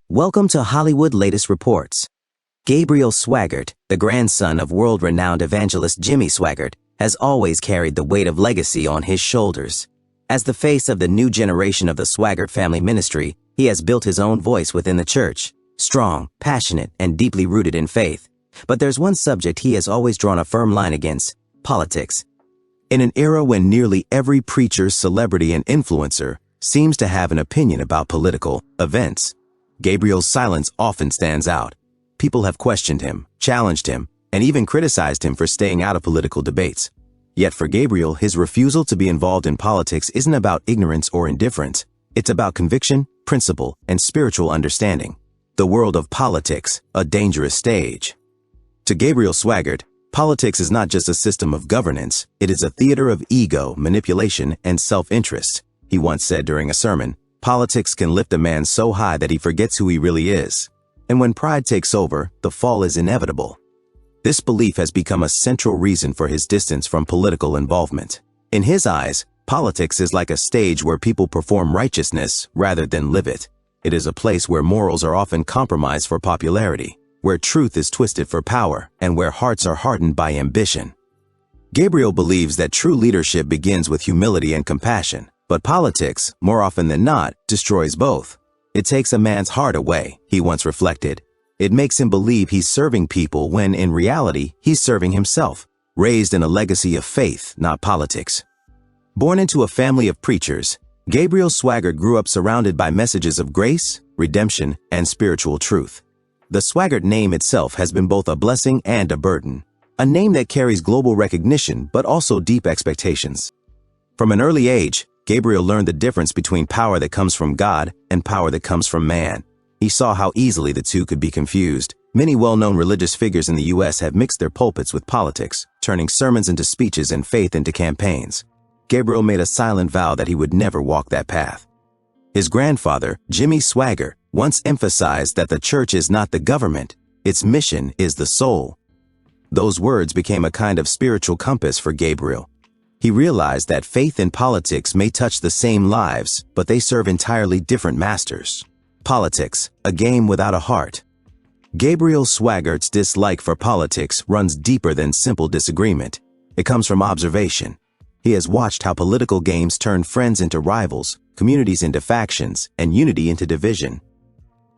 Welcome to Hollywood Latest Reports. Gabriel Swaggart, the grandson of world-renowned evangelist Jimmy Swaggart, has always carried the weight of legacy on his shoulders. As the face of the new generation of the Swaggart family ministry, he has built his own voice within the church, strong, passionate, and deeply rooted in faith. But there's one subject he has always drawn a firm line against: politics. In an era when nearly every preacher, celebrity, and influencer seems to have an opinion about political events, Gabriel's silence often stands out. People have questioned him, challenged him, and even criticized him for staying out of political debates. Yet for Gabriel, his refusal to be involved in politics isn't about ignorance or indifference. It's about conviction, principle, and spiritual understanding. The world of politics, a dangerous stage. To Gabriel Swaggart, politics is not just a system of governance, it is a theater of ego, manipulation, and self-interest. He once said during a sermon, "Politics can lift a man so high that he forgets who he really is. And when pride takes over, the fall is inevitable." This belief has become a central reason for his distance from political involvement. In his eyes, politics is like a stage where people perform righteousness rather than live it. It is a place where morals are often compromised for popularity, where truth is twisted for power, and where hearts are hardened by ambition. Gabriel believes that true leadership begins with humility and compassion. But politics, more often than not, destroys both. It takes a man's heart away, he once reflected. It makes him believe he's serving people when, in reality, he's serving himself, raised in a legacy of faith, not politics. Born into a family of preachers, Gabriel Swaggart grew up surrounded by messages of grace, redemption, and spiritual truth. The Swaggart name itself has been both a blessing and a burden, a name that carries global recognition but also deep expectations. From an early age, Gabriel learned the difference between power that comes from God and power that comes from man. He saw how easily the two could be confused. Many well-known religious figures in the U.S. have mixed their pulpits with politics, turning sermons into speeches and faith into campaigns. Gabriel made a silent vow that he would never walk that path. His grandfather, Jimmy Swaggart, once emphasized that the church is not the government, its mission is the soul. Those words became a kind of spiritual compass for Gabriel. He realized that faith and politics may touch the same lives, but they serve entirely different masters. Politics, a game without a heart. Gabriel Swaggart's dislike for politics runs deeper than simple disagreement. It comes from observation. He has watched how political games turn friends into rivals, communities into factions, and unity into division.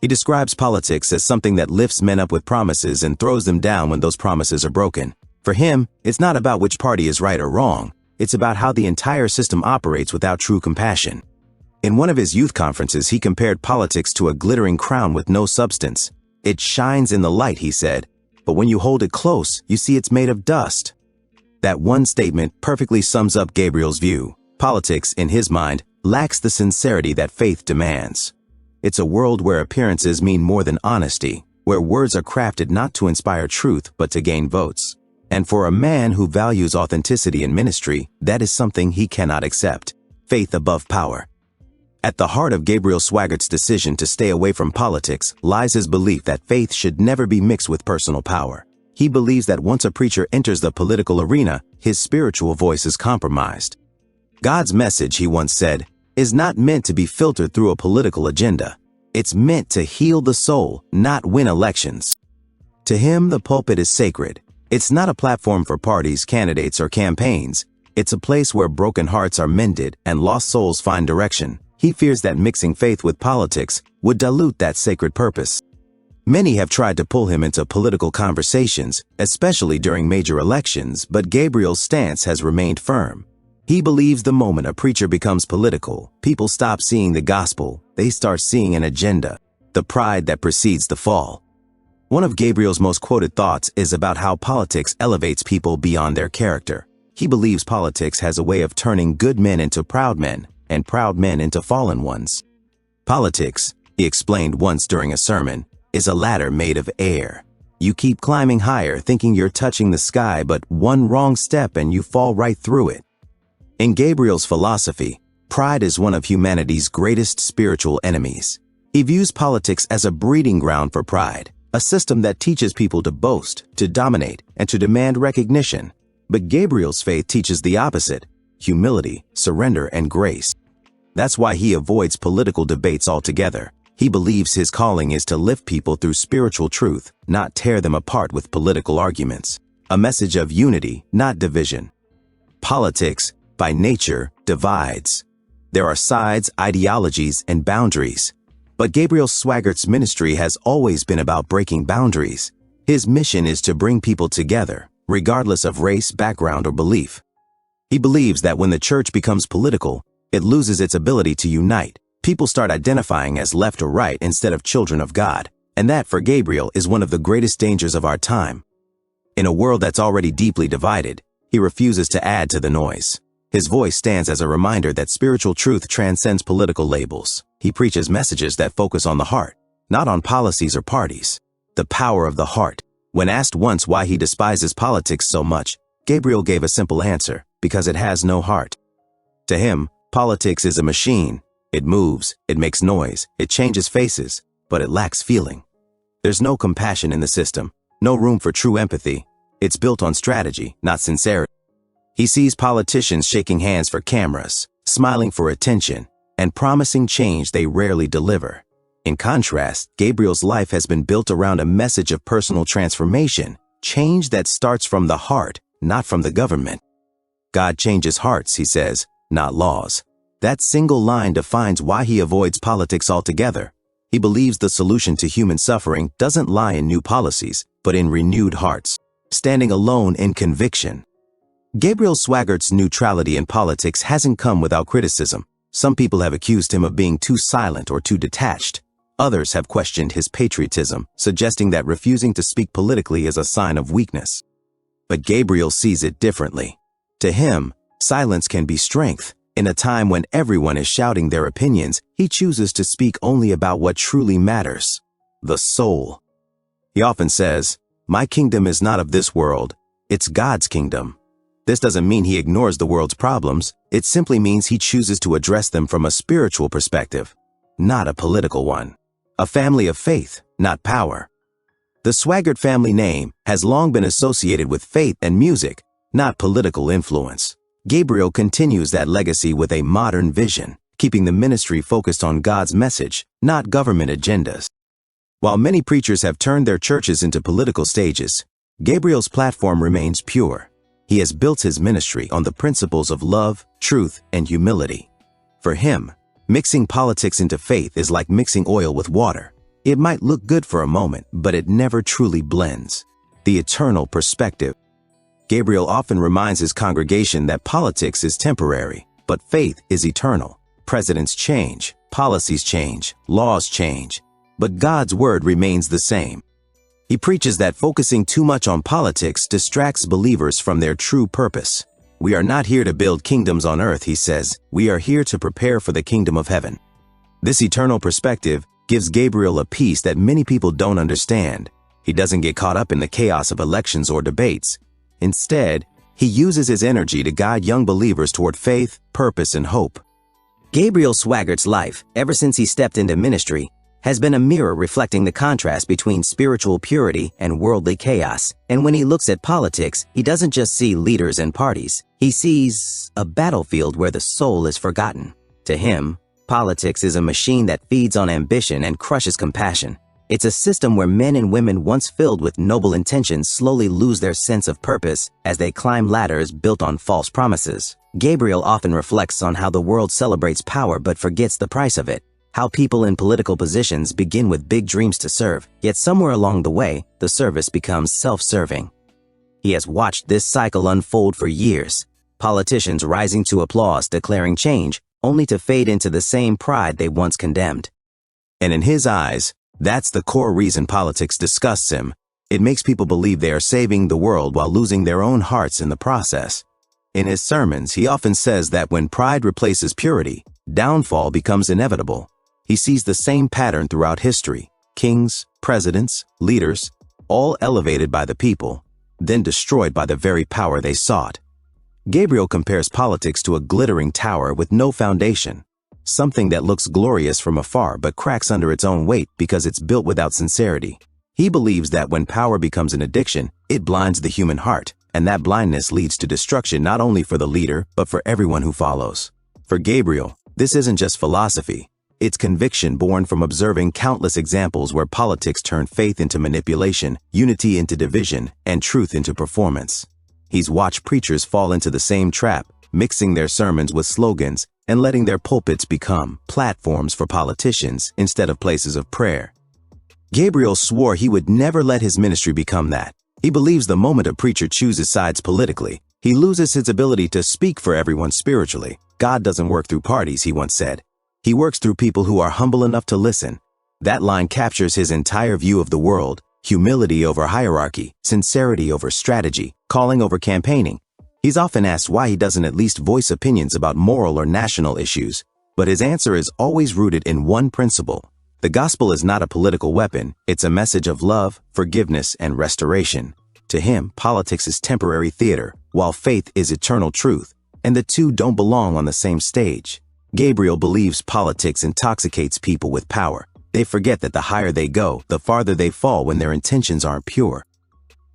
He describes politics as something that lifts men up with promises and throws them down when those promises are broken. For him, it's not about which party is right or wrong. It's about how the entire system operates without true compassion. In one of his youth conferences, he compared politics to a glittering crown with no substance. It shines in the light, he said, but when you hold it close, you see it's made of dust. That one statement perfectly sums up Gabriel's view. Politics, in his mind, lacks the sincerity that faith demands. It's a world where appearances mean more than honesty, where words are crafted not to inspire truth but to gain votes. And for a man who values authenticity in ministry, that is something he cannot accept. Faith above power. At the heart of Gabriel Swaggart's decision to stay away from politics lies his belief that faith should never be mixed with personal power. He believes that once a preacher enters the political arena, his spiritual voice is compromised. God's message, he once said, is not meant to be filtered through a political agenda. It's meant to heal the soul, not win elections. To him, the pulpit is sacred. It's not a platform for parties, candidates, or campaigns. It's a place where broken hearts are mended and lost souls find direction. He fears that mixing faith with politics would dilute that sacred purpose. Many have tried to pull him into political conversations, especially during major elections, but Gabriel's stance has remained firm. He believes the moment a preacher becomes political, people stop seeing the gospel, they start seeing an agenda, the pride that precedes the fall. One of Gabriel's most quoted thoughts is about how politics elevates people beyond their character. He believes politics has a way of turning good men into proud men, and proud men into fallen ones. Politics, he explained once during a sermon, is a ladder made of air. You keep climbing higher thinking you're touching the sky, but one wrong step and you fall right through it. In Gabriel's philosophy, pride is one of humanity's greatest spiritual enemies. He views politics as a breeding ground for pride, a system that teaches people to boast, to dominate, and to demand recognition. But Gabriel's faith teaches the opposite: humility, surrender, and grace. That's why he avoids political debates altogether. He believes his calling is to lift people through spiritual truth, not tear them apart with political arguments. A message of unity, not division. Politics, by nature, divides. There are sides, ideologies, and boundaries. But Gabriel Swaggart's ministry has always been about breaking boundaries. His mission is to bring people together, regardless of race, background, or belief. He believes that when the church becomes political, it loses its ability to unite. People start identifying as left or right instead of children of God. And that, for Gabriel, is one of the greatest dangers of our time. In a world that's already deeply divided, he refuses to add to the noise. His voice stands as a reminder that spiritual truth transcends political labels. He preaches messages that focus on the heart, not on policies or parties. The power of the heart. When asked once why he despises politics so much, Gabriel gave a simple answer: because it has no heart. To him, politics is a machine. It moves, it makes noise, it changes faces, but it lacks feeling. There's no compassion in the system, no room for true empathy. It's built on strategy, not sincerity. He sees politicians shaking hands for cameras, smiling for attention, and promising change they rarely deliver. In contrast, Gabriel's life has been built around a message of personal transformation, change that starts from the heart, not from the government. God changes hearts, he says, not laws. That single line defines why he avoids politics altogether. He believes the solution to human suffering doesn't lie in new policies, but in renewed hearts, standing alone in conviction. Gabriel Swaggart's neutrality in politics hasn't come without criticism. Some people have accused him of being too silent or too detached. Others have questioned his patriotism, suggesting that refusing to speak politically is a sign of weakness. But Gabriel sees it differently. To him, silence can be strength. In a time when everyone is shouting their opinions, he chooses to speak only about what truly matters: the soul. He often says, "My kingdom is not of this world, it's God's kingdom." This doesn't mean he ignores the world's problems. It simply means he chooses to address them from a spiritual perspective, not a political one. A family of faith, not power. The Swaggart family name has long been associated with faith and music, not political influence. Gabriel continues that legacy with a modern vision, keeping the ministry focused on God's message, not government agendas. While many preachers have turned their churches into political stages, Gabriel's platform remains pure. He has built his ministry on the principles of love, truth, and humility. For him, mixing politics into faith is like mixing oil with water. It might look good for a moment, but it never truly blends. The eternal perspective. Gabriel often reminds his congregation that politics is temporary, but faith is eternal. Presidents change, policies change, laws change, but God's word remains the same. He preaches that focusing too much on politics distracts believers from their true purpose. We are not here to build kingdoms on earth, he says. We are here to prepare for the kingdom of heaven. This eternal perspective gives Gabriel a peace that many people don't understand. He doesn't get caught up in the chaos of elections or debates. Instead, he uses his energy to guide young believers toward faith, purpose, and hope. Gabriel Swaggart's life, ever since he stepped into ministry, has been a mirror reflecting the contrast between spiritual purity and worldly chaos. And when he looks at politics, he doesn't just see leaders and parties. He sees a battlefield where the soul is forgotten. To him, politics is a machine that feeds on ambition and crushes compassion. It's a system where men and women once filled with noble intentions slowly lose their sense of purpose as they climb ladders built on false promises. Gabriel often reflects on how the world celebrates power but forgets the price of it. How people in political positions begin with big dreams to serve, yet somewhere along the way, the service becomes self-serving. He has watched this cycle unfold for years. Politicians rising to applause, declaring change, only to fade into the same pride they once condemned. And in his eyes, that's the core reason politics disgusts him. It makes people believe they are saving the world while losing their own hearts in the process. In his sermons, he often says that when pride replaces purity, downfall becomes inevitable. He sees the same pattern throughout history: kings, presidents, leaders, all elevated by the people, then destroyed by the very power they sought. Gabriel compares politics to a glittering tower with no foundation, something that looks glorious from afar but cracks under its own weight because it's built without sincerity. He believes that when power becomes an addiction, it blinds the human heart, and that blindness leads to destruction not only for the leader but for everyone who follows. For Gabriel, this isn't just philosophy. It's conviction born from observing countless examples where politics turned faith into manipulation, unity into division, and truth into performance. He's watched preachers fall into the same trap, mixing their sermons with slogans and letting their pulpits become platforms for politicians instead of places of prayer. Gabriel swore he would never let his ministry become that. He believes the moment a preacher chooses sides politically, he loses his ability to speak for everyone spiritually. God doesn't work through parties, he once said. He works through people who are humble enough to listen. That line captures his entire view of the world: humility over hierarchy, sincerity over strategy, calling over campaigning. He's often asked why he doesn't at least voice opinions about moral or national issues, but his answer is always rooted in one principle. The gospel is not a political weapon, it's a message of love, forgiveness, and restoration. To him, politics is temporary theater, while faith is eternal truth, and the two don't belong on the same stage. Gabriel believes politics intoxicates people with power. They forget that the higher they go, the farther they fall when their intentions aren't pure.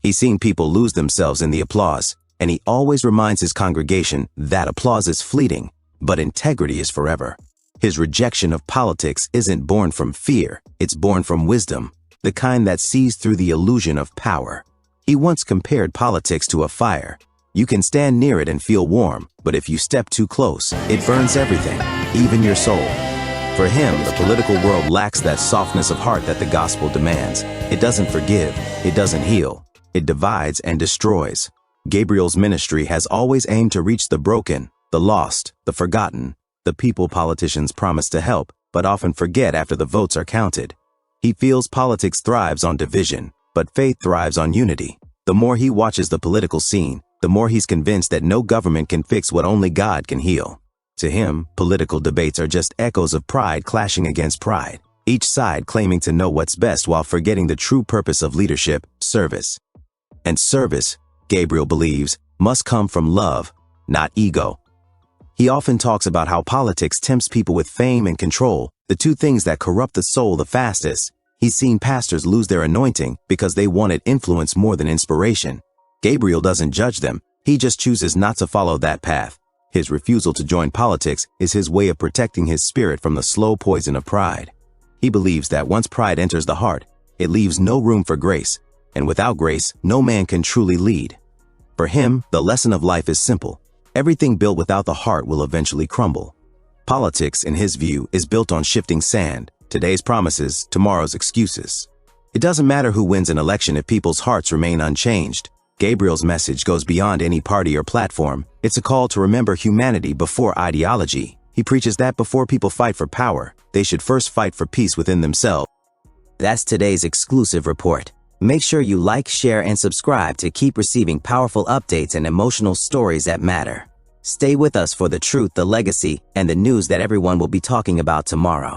He's seen people lose themselves in the applause, and he always reminds his congregation that applause is fleeting, but integrity is forever. His rejection of politics isn't born from fear, it's born from wisdom, the kind that sees through the illusion of power. He once compared politics to a fire. You can stand near it and feel warm, but if you step too close, it burns everything, even your soul. For him, the political world lacks that softness of heart that the gospel demands. It doesn't forgive, it doesn't heal, it divides and destroys. Gabriel's ministry has always aimed to reach the broken, the lost, the forgotten, the people politicians promise to help, but often forget after the votes are counted. He feels politics thrives on division, but faith thrives on unity. The more he watches the political scene, the more he's convinced that no government can fix what only God can heal. To him, political debates are just echoes of pride clashing against pride, each side claiming to know what's best while forgetting the true purpose of leadership: service. And service, Gabriel believes, must come from love, not ego. He often talks about how politics tempts people with fame and control, the two things that corrupt the soul the fastest. He's seen pastors lose their anointing because they wanted influence more than inspiration. Gabriel doesn't judge them, he just chooses not to follow that path. His refusal to join politics is his way of protecting his spirit from the slow poison of pride. He believes that once pride enters the heart, it leaves no room for grace, and without grace, no man can truly lead. For him, the lesson of life is simple. Everything built without the heart will eventually crumble. Politics, in his view, is built on shifting sand, today's promises, tomorrow's excuses. It doesn't matter who wins an election if people's hearts remain unchanged. Gabriel's message goes beyond any party or platform. It's a call to remember humanity before ideology. He preaches that before people fight for power, they should first fight for peace within themselves. That's today's exclusive report. Make sure you like, share, and subscribe to keep receiving powerful updates and emotional stories that matter. Stay with us for the truth, the legacy, and the news that everyone will be talking about tomorrow.